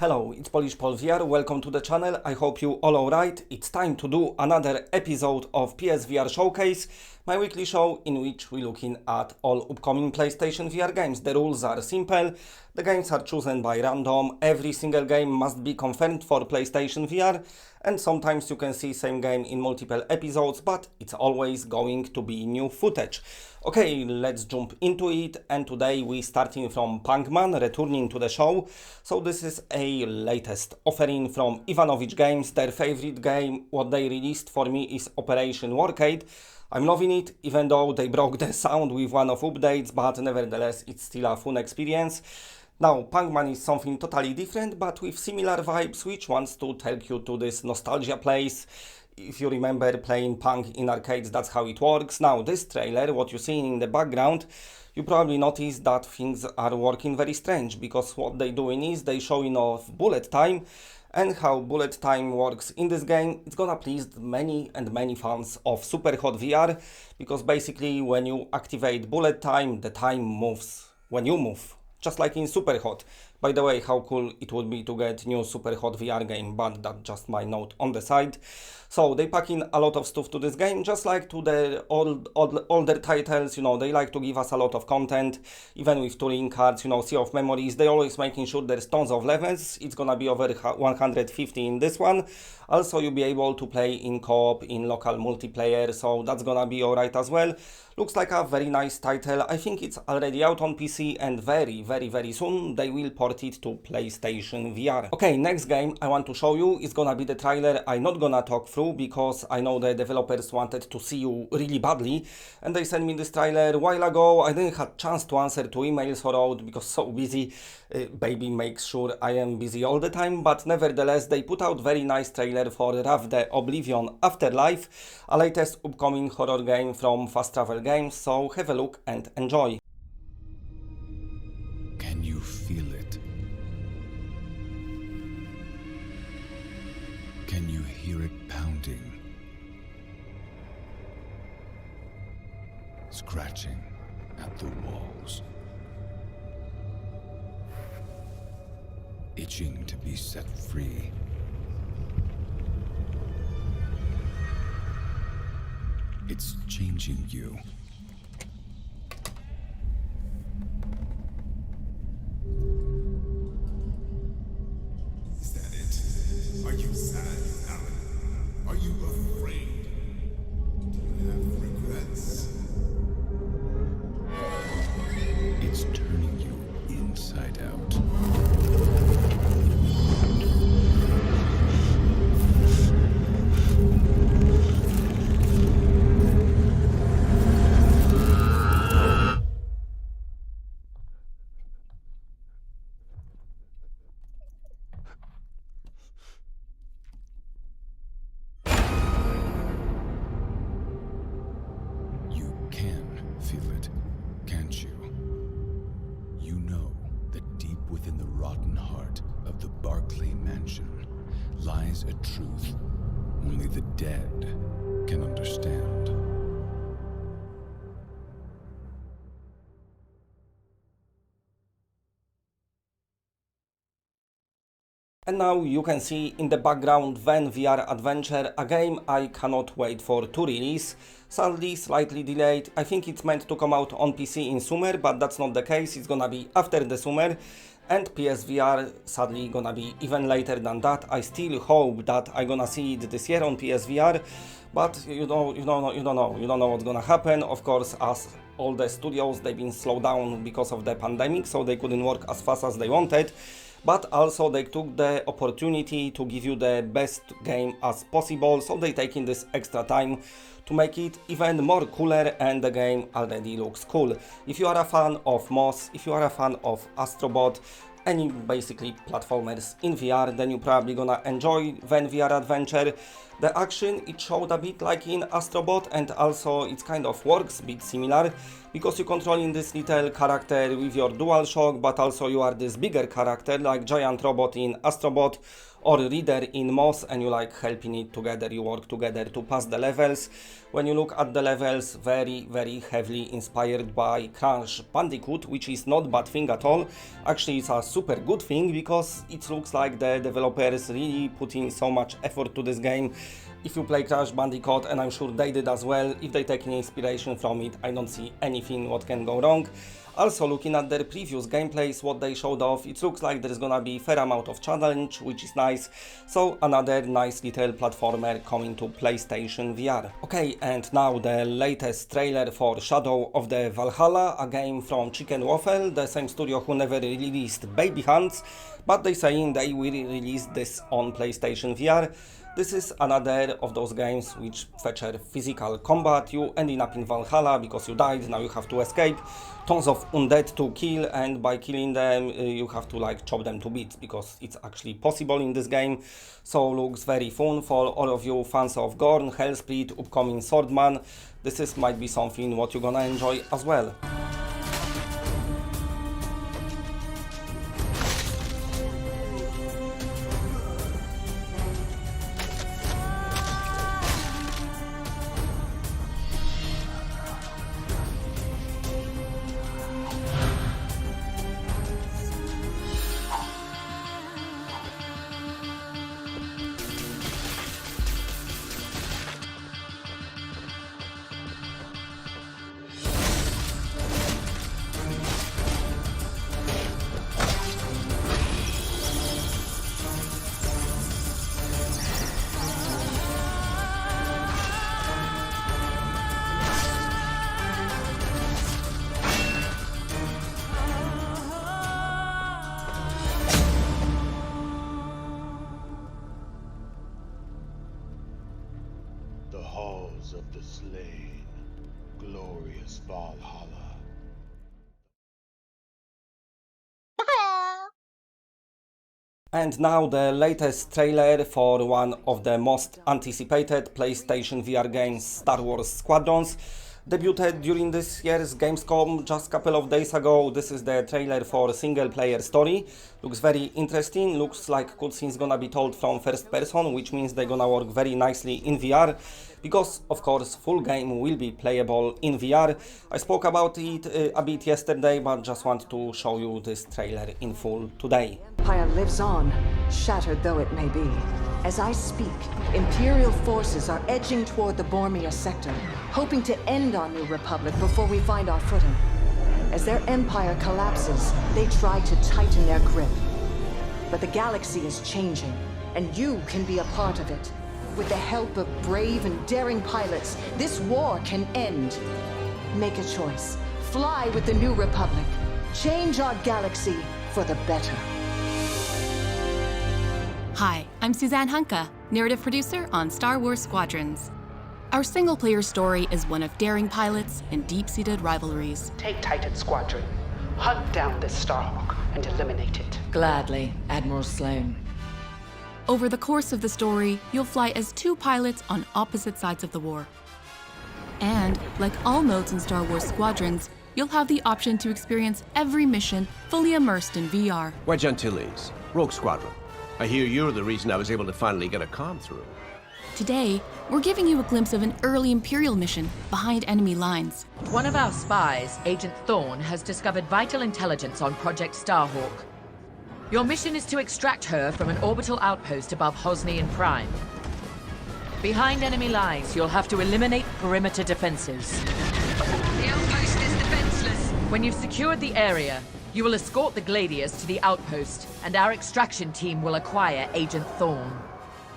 Hello, it's Polish Pol VR, welcome to the channel, I hope you all alright. It's time to do another episode of PSVR Showcase, my weekly show in which we're looking at all upcoming PlayStation VR games. The rules are simple, the games are chosen by random, every single game must be confirmed for PlayStation VR, and sometimes you can see same game in multiple episodes, but it's always going to be new footage. Okay, let's jump into it, and today we're starting from PANGMAN, returning to the show. So this is a latest offering from Ivanovich Games. Their favorite game, what they released for me, is Operation Warcade. I'm loving it, even though they broke the sound with one of updates, but nevertheless it's still a fun experience. Now, PANGMAN is something totally different, but with similar vibes, which wants to take you to this nostalgia place. If you remember playing Pang in arcades, that's how it works. Now, this trailer, what you're seeing in the background, you probably noticed that things are working very strange, because what they're doing is they showing off bullet time, and how bullet time works in this game. It's gonna please many and many fans of Superhot VR, because basically when you activate bullet time, the time moves when you move, just like in Superhot. By the way, how cool it would be to get new Superhot VR game, but that's just my note on the side. So they pack in a lot of stuff to this game, just like to the older titles, you know, they like to give us a lot of content, even with touring cards, you know, Sea of Memories, they always making sure there's tons of levels. It's gonna be over 150 in this one. Also, you'll be able to play in co-op, in local multiplayer, so that's gonna be alright as well. Looks like a very nice title. I think it's already out on PC, and very soon they will port it to PlayStation VR. Okay, next game I want to show you is gonna be the trailer. I'm not gonna talk through because I know the developers wanted to see you really badly, and they sent me this trailer a while ago. I didn't have chance to answer to emails or out because so busy. Baby makes sure I am busy all the time, but nevertheless they put out very nice trailer for WRAITH the OBLIVION Afterlife, a latest upcoming horror game from Fast Travel Games, so have a look and enjoy. Can you feel it? Can you hear it pounding? Scratching at the walls. Itching to be set free. It's changing you. Is that it? Are you sad, Alan? Are you afraid? Do you have regrets? It's turning you inside out. You can feel it, can't you? You know that deep within the rotten heart of the Barclay Mansion lies a truth only the dead can understand. And now you can see in the background Van VR Adventure, a game I cannot wait for to release. Sadly, slightly delayed. I think it's meant to come out on PC in summer, but that's not the case. It's gonna be after the summer, and PSVR sadly gonna be even later than that. I still hope that I'm gonna see it this year on PSVR, but you don't know what's gonna happen. Of course, as all the studios, they've been slowed down because of the pandemic, so they couldn't work as fast as they wanted. But also they took the opportunity to give you the best game as possible, so they taking this extra time to make it even more cooler, and the game already looks cool. If you are a fan of Moss, if you are a fan of Astrobot, any basically platformers in VR, then you're probably gonna enjoy Van VR Adventure. The action, it showed a bit like in Astrobot, and also it kind of works a bit similar, because you controlling this little character with your DualShock, but also you are this bigger character like giant robot in Astrobot or Reader in Moss, and you like helping it together, you work together to pass the levels. When you look at the levels, very heavily inspired by Crash Bandicoot, which is not bad thing at all. Actually, it's a super good thing, because it looks like the developers really put in so much effort to this game. If you play Crash Bandicoot, and I'm sure they did as well, if they take any inspiration from it, I don't see anything what can go wrong. Also, looking at their previous gameplays, what they showed off, it looks like there's gonna be fair amount of challenge, which is nice. So another nice little platformer coming to PlayStation VR. Okay, and now the latest trailer for Shadow of the Valhalla, a game from Chicken Waffle, the same studio who never released Baby Hands, but they saying they will release this on PlayStation VR. This is another of those games which feature physical combat. You ending up in Valhalla because you died, now you have to escape. Tons of undead to kill, and by killing them you have to like chop them to bits, because it's actually possible in this game. So looks very fun for all of you fans of Gorn, Hellsplit, upcoming Swordman. This might be something what you're gonna enjoy as well. The halls of the slain, glorious Valhalla. And now the latest trailer for one of the most anticipated PlayStation VR games, Star Wars Squadrons. Debuted during this year's Gamescom just a couple of days ago. This is the trailer for single player story. Looks very interesting, looks like cutscenes gonna be told from first person, which means they're gonna work very nicely in VR, because of course full game will be playable in VR. I spoke about it a bit yesterday, but just want to show you this trailer in full today. Empire lives on, shattered though it may be. As I speak, Imperial forces are edging toward the Bormir sector, hoping to end our new republic before we find our footing. As their empire collapses, they try to tighten their grip. But the galaxy is changing, and you can be a part of it. With the help of brave and daring pilots, this war can end. Make a choice. Fly with the new republic. Change our galaxy for the better. Hi, I'm Suzanne Hunka, narrative producer on Star Wars Squadrons. Our single-player story is one of daring pilots and deep-seated rivalries. Take Titan Squadron, hunt down this Starhawk, and eliminate it. Gladly, Admiral Sloan. Over the course of the story, you'll fly as two pilots on opposite sides of the war. And, like all modes in Star Wars Squadrons, you'll have the option to experience every mission fully immersed in VR. Wedge Antilles, Rogue Squadron. I hear you're the reason I was able to finally get a comm through. Today, we're giving you a glimpse of an early Imperial mission behind enemy lines. One of our spies, Agent Thorne, has discovered vital intelligence on Project Starhawk. Your mission is to extract her from an orbital outpost above Hosnian Prime. Behind enemy lines, you'll have to eliminate perimeter defenses. The outpost is defenseless. When you've secured the area, you will escort the Gladius to the outpost, and our extraction team will acquire Agent Thorne.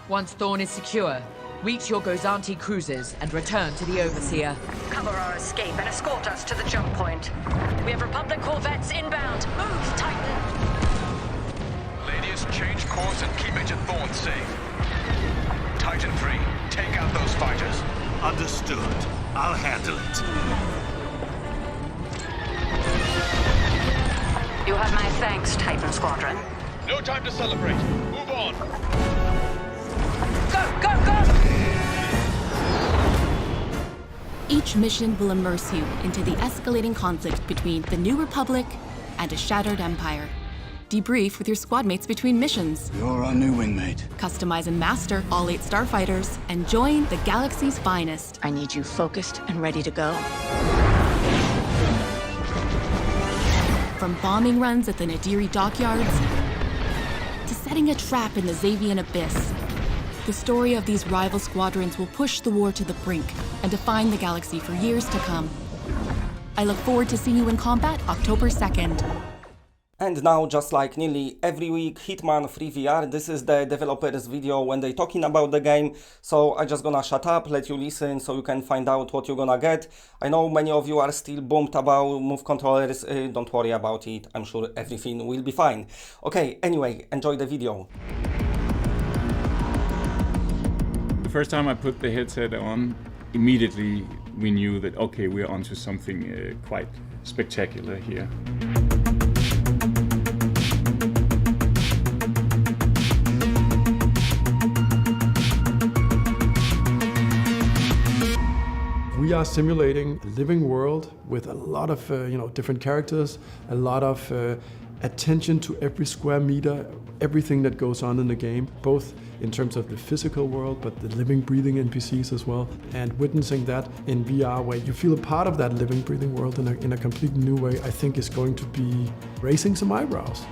Once Thorne is secure, reach your Gozanti cruisers and return to the Overseer. Cover our escape and escort us to the jump point. We have Republic corvettes inbound. Move, Titan! Gladius, change course and keep Agent Thorne safe. Titan 3, take out those fighters. Understood. I'll handle it. You have my thanks, Titan Squadron. No time to celebrate. Move on. Go, go, go! Each mission will immerse you into the escalating conflict between the New Republic and a shattered empire. Debrief with your squad mates between missions. You're our new wingmate. Customize and master all 8 starfighters and join the galaxy's finest. I need you focused and ready to go. From bombing runs at the Nadiri dockyards to setting a trap in the Xavian abyss, the story of these rival squadrons will push the war to the brink and define the galaxy for years to come. I look forward to seeing you in combat October 2nd. And now, just like nearly every week, Hitman Free VR, this is the developer's video when they're talking about the game, so I'm just gonna shut up, let you listen so you can find out what you're gonna get. I know many of you are still bummed about move controllers, don't worry about it, I'm sure everything will be fine. Okay, anyway, enjoy the video. The first time I put the headset on, immediately we knew that, okay, we're onto something quite spectacular here. We are simulating a living world with a lot of different characters, a lot of attention to every square meter, everything that goes on in the game, both in terms of the physical world, but the living, breathing NPCs as well. And witnessing that in VR, where you feel a part of that living, breathing world in a completely new way, I think is going to be raising some eyebrows.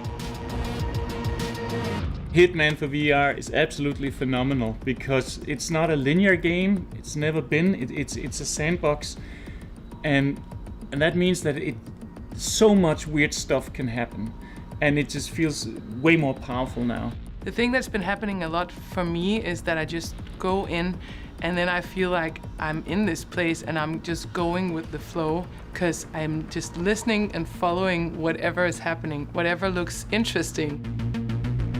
Hitman for VR is absolutely phenomenal because it's not a linear game. It's never been. It's a sandbox, and that means that so much weird stuff can happen, and it just feels way more powerful now. The thing that's been happening a lot for me is that I just go in, and then I feel like I'm in this place and I'm just going with the flow because I'm just listening and following whatever is happening, whatever looks interesting.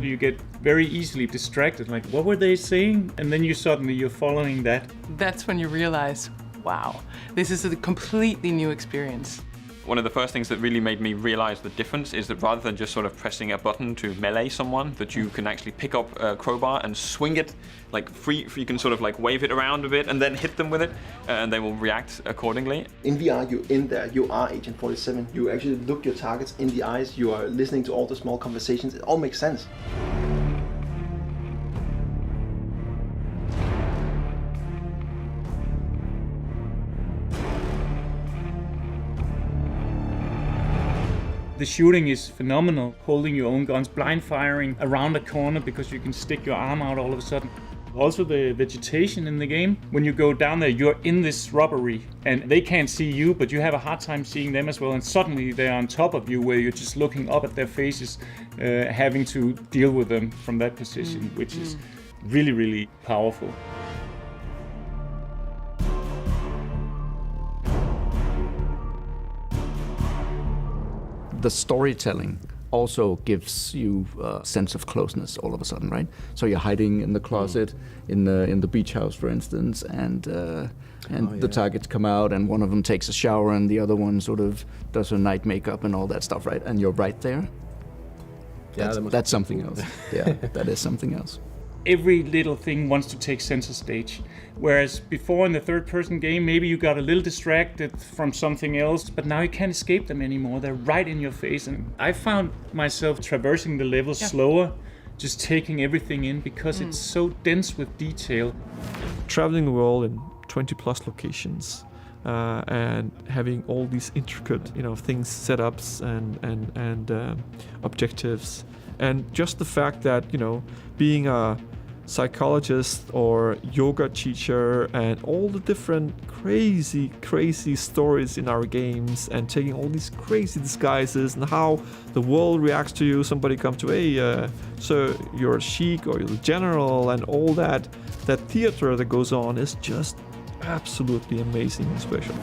You get very easily distracted, like, what were they saying? And then you're following that. That's when you realize, wow, this is a completely new experience. One of the first things that really made me realize the difference is that rather than just sort of pressing a button to melee someone, that you can actually pick up a crowbar and swing it like free. You can sort of like wave it around a bit and then hit them with it, and they will react accordingly. In VR, you're in there, you are Agent 47. You actually look your targets in the eyes, you are listening to all the small conversations. It all makes sense. The shooting is phenomenal, holding your own guns, blind firing around a corner because you can stick your arm out all of a sudden. Also the vegetation in the game, when you go down there, you're in this rubbery and they can't see you, but you have a hard time seeing them as well, and suddenly they're on top of you where you're just looking up at their faces, having to deal with them from that position, which is really, really powerful. The storytelling also gives you a sense of closeness all of a sudden, right? So you're hiding in the closet in the beach house, for instance, and the targets come out, and one of them takes a shower, and the other one sort of does her night makeup and all that stuff, right? And you're right there. Yeah, that's something else. Yeah, that is something else. Every little thing wants to take center stage. Whereas before in the third-person game, maybe you got a little distracted from something else, but now you can't escape them anymore. They're right in your face. And I found myself traversing the levels slower, just taking everything in because it's so dense with detail. Traveling the world in 20+ locations and having all these intricate, things, setups and objectives, and just the fact that being a psychologist or yoga teacher and all the different crazy stories in our games, and taking all these crazy disguises and how the world reacts to you. Somebody comes to, hey, so you're a sheik or you're the general, and all that theater that goes on is just absolutely amazing and special.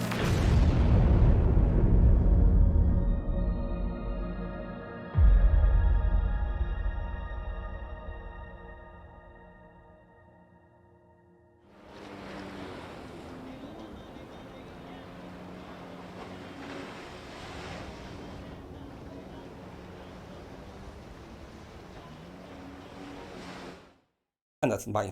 And that's it, bye.